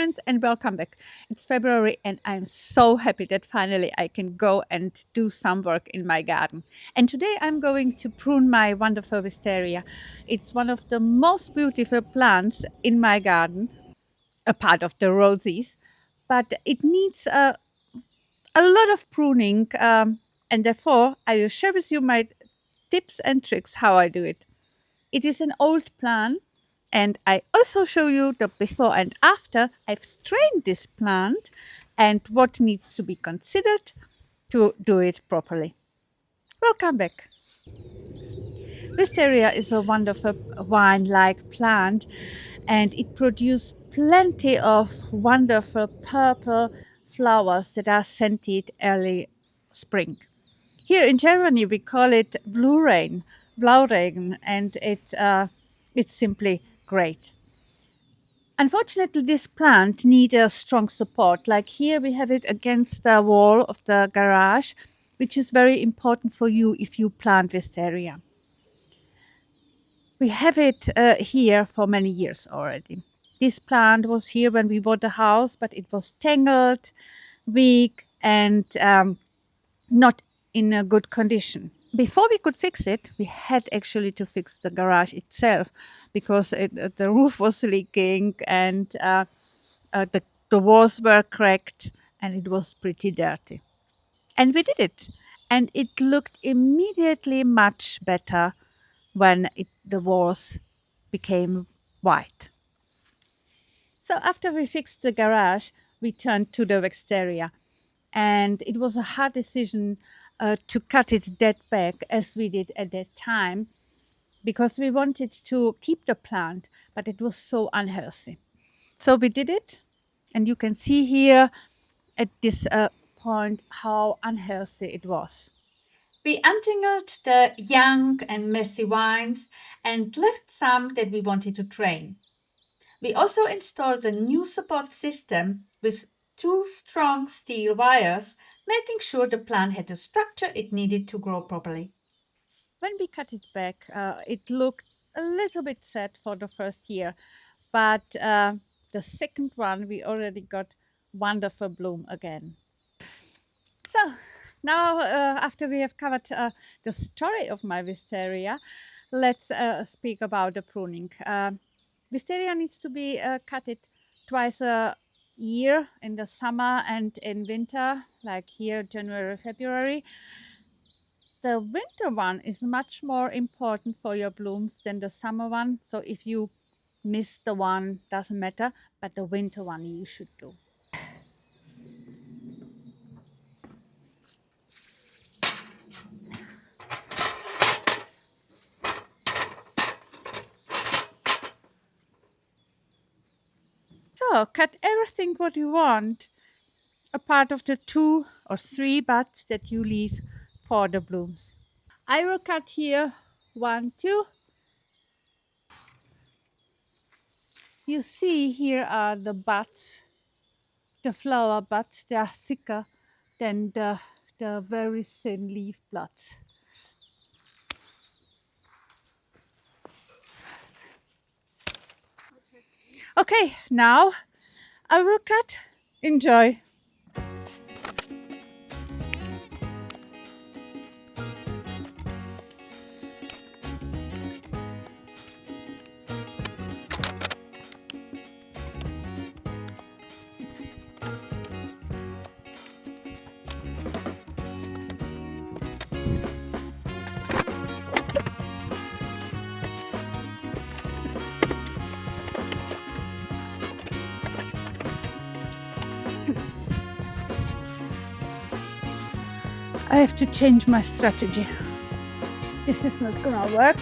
friends, and welcome back. It's February, and I'm so happy that finally I can go and do some work in my garden. And today I'm going to prune my wonderful wisteria. It's one of the most beautiful plants in my garden, a part of the roses, but it needs a lot of pruning, and therefore I will share with you my tips and tricks how I do it. It is an old plant, and I also show you the before and after I've trained this plant and what needs to be considered to do it properly. Welcome back. Wisteria is a wonderful wine like plant, and it produces plenty of wonderful purple flowers that are scented early spring. Here in Germany, we call it blue rain, Blauregen, and it's simply great. Unfortunately, this plant needs a strong support. Like here, we have it against the wall of the garage, which is very important for you if you plant wisteria. We have it here for many years already. This plant was here when we bought the house, but it was tangled, weak, and not in a good condition. Before we could fix it, we had actually to fix the garage itself because the roof was leaking and the walls were cracked and it was pretty dirty. And we did it. And it looked immediately much better when the walls became white. So after we fixed the garage, we turned to the exterior. And it was a hard decision to cut it that back as we did at that time because we wanted to keep the plant, but it was so unhealthy. So we did it, and you can see here at this point how unhealthy it was. We untangled the young and messy vines and left some that we wanted to train. We also installed a new support system with two strong steel wires, making sure the plant had the structure it needed to grow properly. When we cut it back, it looked a little bit sad for the first year, but the second one we already got wonderful bloom again. So now, after we have covered the story of my wisteria, let's speak about the pruning. Wisteria needs to be cut it twice a year in the summer and in winter, like here, January, February. The winter one is much more important for your blooms than the summer one. So if you miss the one, doesn't matter, but the winter one you should do. So cut everything what you want, a part of the 2 or 3 buds that you leave for the blooms. I will cut here 1, 2. You see here are the buds, the flower buds. They are thicker than the very thin leaf buds. Okay, now I will cut. Enjoy. I have to change my strategy. This is not gonna work.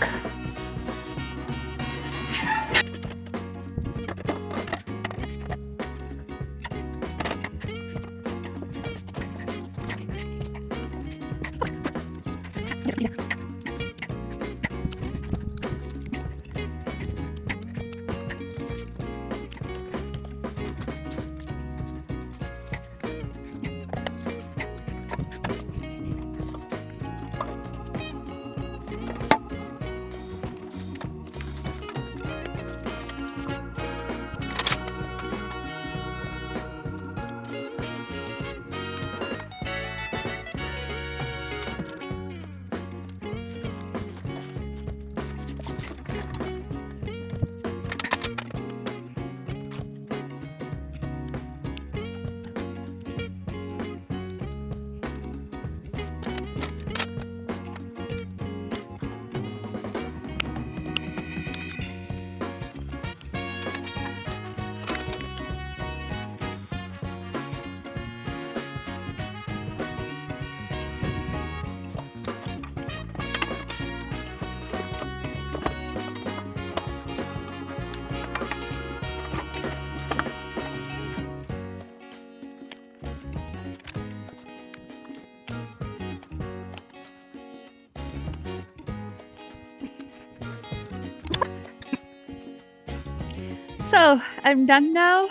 So I'm done now.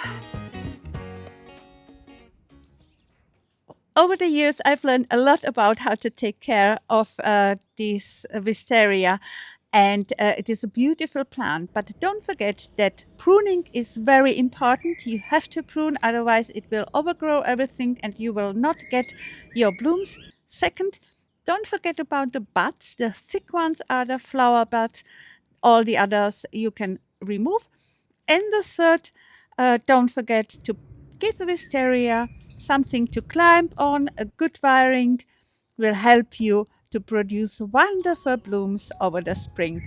Over the years, I've learned a lot about how to take care of this wisteria, and it is a beautiful plant. But don't forget that pruning is very important. You have to prune, otherwise it will overgrow everything and you will not get your blooms. Second, don't forget about the buds. The thick ones are the flower buds. All the others you can remove. And the third, don't forget to give the wisteria something to climb on. A good wiring will help you to produce wonderful blooms over the spring.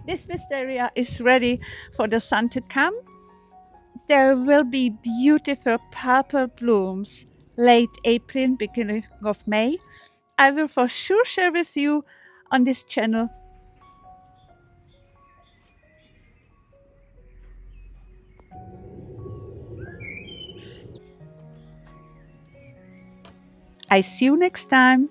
This wisteria is ready for the sun to come. There will be beautiful purple blooms late April, beginning of May. I will for sure share with you on this channel. I see you next time.